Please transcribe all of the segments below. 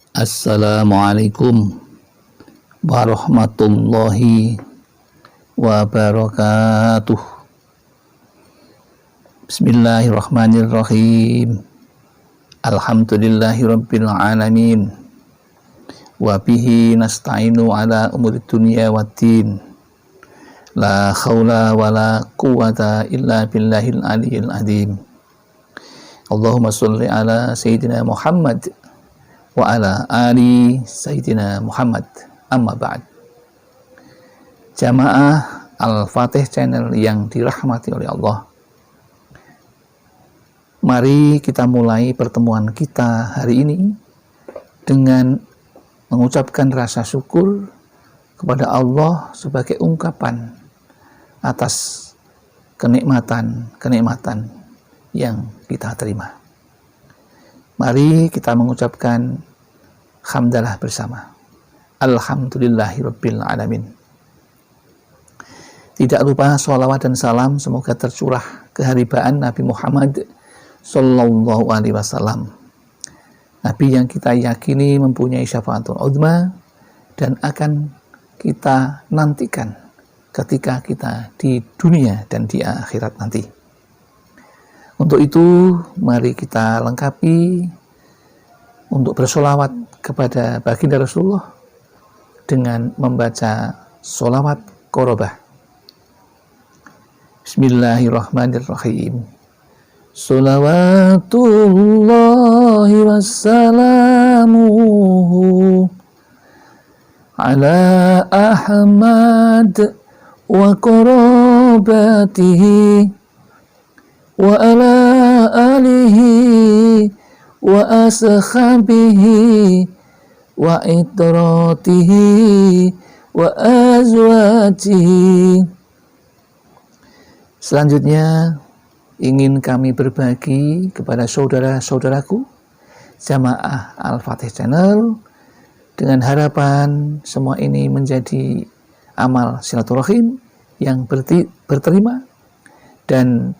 Assalamualaikum warahmatullahi wabarakatuh. Bismillahirrahmanirrahim. Alhamdulillahirabbil alamin. Wa bihi nasta'inu ala umuri dunya waddin. La haula wala quwwata illa billahil aliyyil azim. Allahumma sholli ala sayyidina Muhammad wa ala ali sayyidina Muhammad. Amma ba'd. Jamaah Al-Fatih Channel yang dirahmati oleh Allah, mari kita mulai pertemuan kita hari ini dengan mengucapkan rasa syukur kepada Allah sebagai ungkapan atas kenikmatan yang kita terima. Mari kita mengucapkan hamdalah bersama. Alhamdulillahirabbil alamin. Tidak lupa sholawat dan salam semoga tercurah keharibaan Nabi Muhammad sallallahu alaihi wasallam. Nabi yang kita yakini mempunyai syafaatul uzma dan akan kita nantikan ketika kita di dunia dan di akhirat nanti. Untuk itu, mari kita lengkapi untuk bersolawat kepada baginda Rasulullah dengan membaca solawat qorobah. Bismillahirrahmanirrahim. Salawatullahi wassalamuhu ala Ahmad wa qorobatihi wa ala alihi wa ashabihi wa itratihi wa azwajihi. Selanjutnya ingin kami berbagi kepada saudara-saudaraku jamaah Al-Fatih Channel dengan harapan semua ini menjadi amal silaturahim yang berterima dan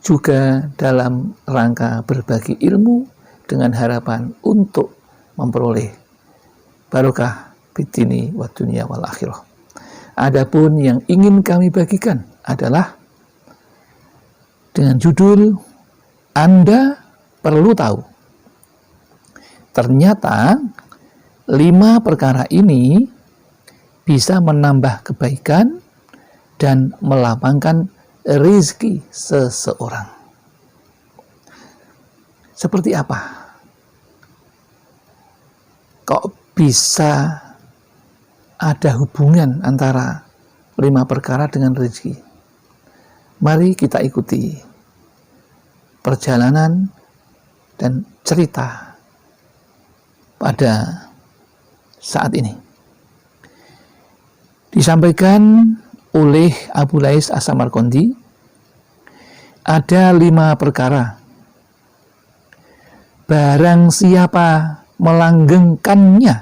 juga dalam rangka berbagi ilmu dengan harapan untuk memperoleh barokah fid-dini wad dunya wal akhirah. Adapun yang ingin kami bagikan adalah dengan judul Anda perlu tahu. Ternyata 5 perkara ini bisa menambah kebaikan dan melapangkan rezeki seseorang. Seperti apa? Kok bisa ada hubungan antara 5 perkara dengan rezeki? Mari kita ikuti perjalanan dan cerita pada saat ini. Disampaikan oleh Abu Lais As-Samarqandi, ada 5 perkara. Barang siapa melanggengkannya,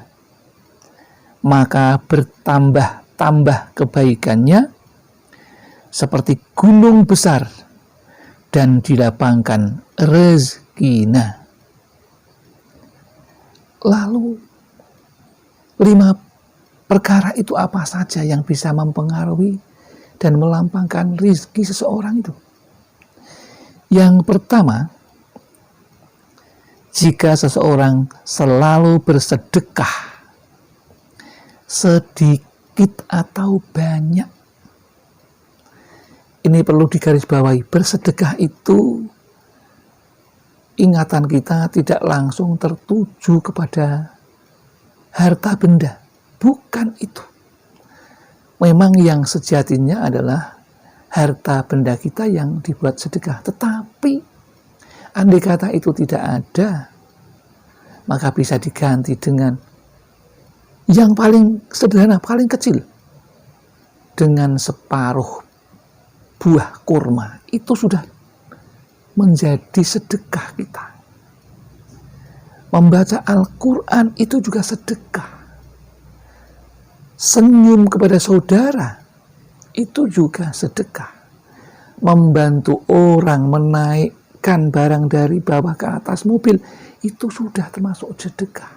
maka bertambah-tambah kebaikannya seperti gunung besar dan dilapangkan rezekinya. Lalu 5 perkara itu apa saja yang bisa mempengaruhi dan melampangkan rezeki seseorang itu? Yang pertama, jika seseorang selalu bersedekah, sedikit atau banyak. Ini perlu digarisbawahi, bersedekah itu ingatan kita tidak langsung tertuju kepada harta benda. Bukan itu. Memang yang sejatinya adalah harta benda kita yang dibuat sedekah. Tetapi andai kata itu tidak ada, maka bisa diganti dengan yang paling sederhana, paling kecil. Dengan separuh buah kurma. Itu sudah menjadi sedekah kita. Membaca Al-Quran itu juga sedekah. Senyum kepada saudara itu juga sedekah. Membantu orang menaikkan barang dari bawah ke atas mobil itu sudah termasuk sedekah.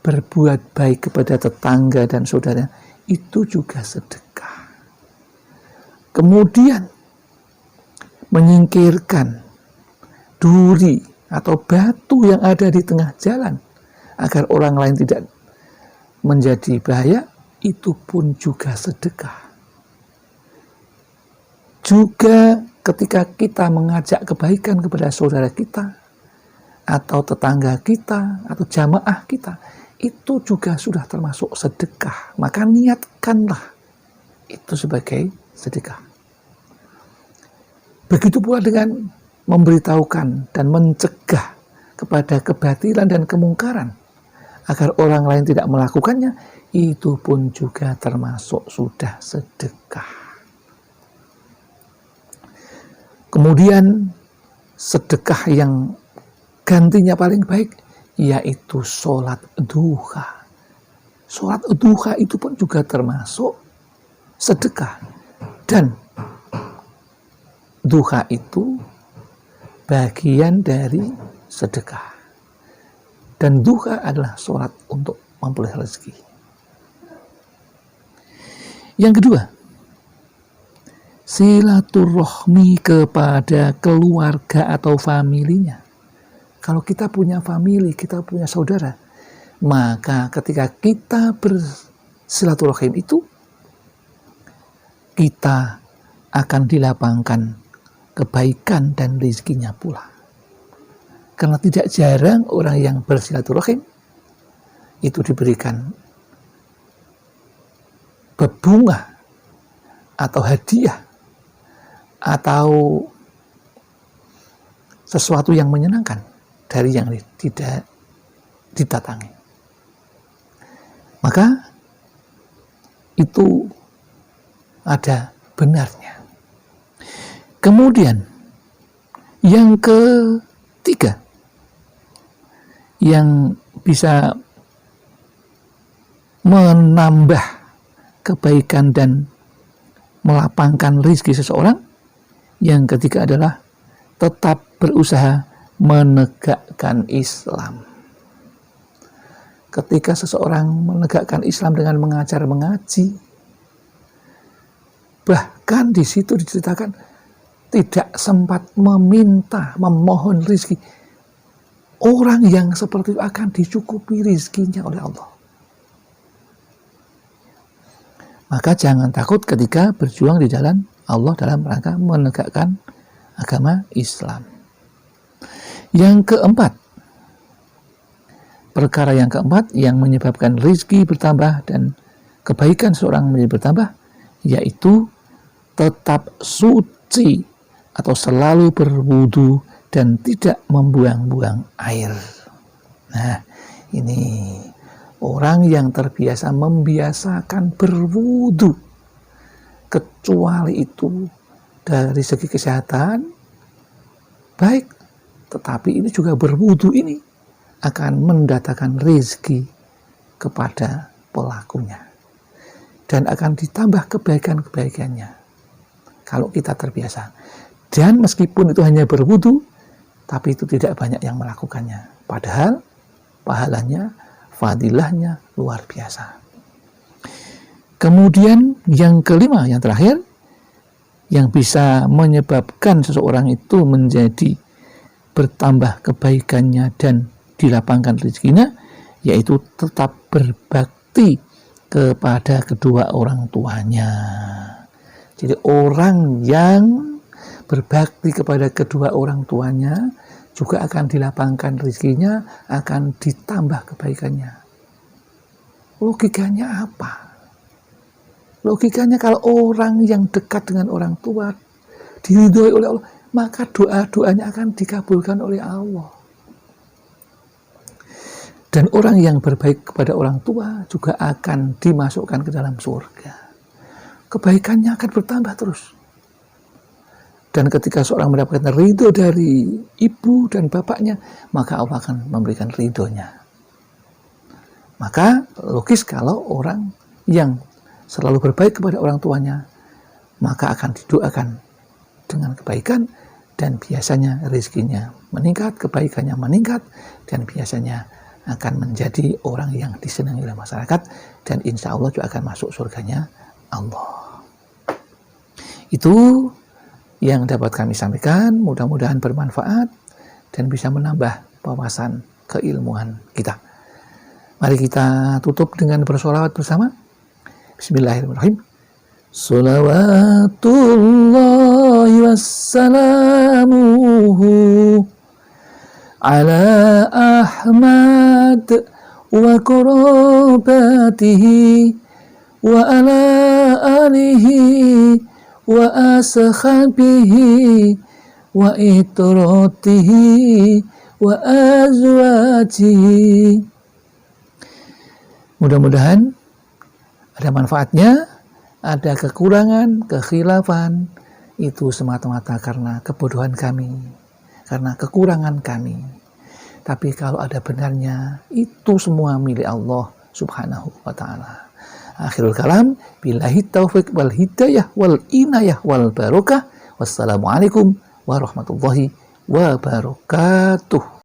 berbuat baik kepada tetangga dan saudara, itu juga sedekah. Kemudian menyingkirkan duri atau batu yang ada di tengah jalan agar orang lain tidak menjadi bahaya, itu pun juga sedekah. Juga ketika kita mengajak kebaikan kepada saudara kita atau tetangga kita atau jamaah kita, itu juga sudah termasuk sedekah. Maka niatkanlah itu sebagai sedekah. Begitu pula dengan memberitahukan dan mencegah kepada kebatilan dan kemungkaran agar orang lain tidak melakukannya, itu pun juga termasuk sudah sedekah. Kemudian sedekah yang gantinya paling baik yaitu sholat duha. Sholat duha itu pun juga termasuk sedekah. Dan duha itu bagian dari sedekah. Dan duha adalah sholat untuk memperoleh rezeki. Yang kedua, silaturahmi kepada keluarga atau familinya. Kalau kita punya famili, kita punya saudara, maka ketika kita bersilaturahim itu, kita akan dilapangkan kebaikan dan rezekinya pula. Karena tidak jarang orang yang bersilaturahim itu diberikan bebungah atau hadiah atau sesuatu yang menyenangkan dari yang tidak didatangi. Maka itu ada benarnya. Kemudian yang ketiga yang bisa menambah kebaikan dan melapangkan rezeki seseorang, yang ketiga adalah tetap berusaha menegakkan Islam. Ketika seseorang menegakkan Islam dengan mengajar mengaji, bahkan di situ diceritakan tidak sempat memohon rezeki, orang yang seperti itu akan dicukupi rezekinya oleh Allah. Maka jangan takut ketika berjuang di jalan Allah dalam rangka menegakkan agama Islam. Yang keempat, perkara yang keempat yang menyebabkan rezeki bertambah dan kebaikan seorang menjadi bertambah, yaitu tetap suci atau selalu berwudu dan tidak membuang-buang air. Nah, ini orang yang terbiasa membiasakan berwudu, kecuali itu dari segi kesehatan baik, tetapi ini juga berwudu ini akan mendatangkan rezeki kepada pelakunya dan akan ditambah kebaikan-kebaikannya kalau kita terbiasa. Dan meskipun itu hanya berwudu, tapi itu tidak banyak yang melakukannya, padahal pahalanya, fadilahnya luar biasa. Kemudian yang kelima, yang terakhir, yang bisa menyebabkan seseorang itu menjadi bertambah kebaikannya dan dilapangkan rezekinya, yaitu tetap berbakti kepada kedua orang tuanya. Jadi orang yang berbakti kepada kedua orang tuanya juga akan dilapangkan rezekinya, akan ditambah kebaikannya. Logikanya apa? Logikanya kalau orang yang dekat dengan orang tua diridhoi oleh Allah, maka doa-doanya akan dikabulkan oleh Allah. Dan orang yang berbaik kepada orang tua juga akan dimasukkan ke dalam surga. Kebaikannya akan bertambah terus. Dan ketika seorang mendapatkan ridho dari ibu dan bapaknya, maka Allah akan memberikan ridhonya. Maka logis kalau orang yang selalu berbaik kepada orang tuanya, maka akan didoakan dengan kebaikan, dan biasanya rezekinya meningkat, kebaikannya meningkat, dan biasanya akan menjadi orang yang disenangi oleh masyarakat, dan insya Allah juga akan masuk surganya Allah. Itu yang dapat kami sampaikan, mudah-mudahan bermanfaat dan bisa menambah wawasan keilmuan kita. Mari kita tutup dengan bersolawat bersama. Bismillahirrahmanirrahim. Salawatullahi wassalamuhu ala Ahmad wa qurabatihi wa ala alihi wa ashabihi wa itratihi wa azwajihi. Mudah-mudahan ada manfaatnya. Ada kekurangan, kekhilafan, itu semata-mata karena kebodohan kami, karena kekurangan kami. Tapi kalau ada benarnya, itu semua milik Allah subhanahu wa ta'ala. Akhirul kalam, billahi taufiq wal hidayah wal inayah wal barokah. Wassalamualaikum warahmatullahi wabarakatuh.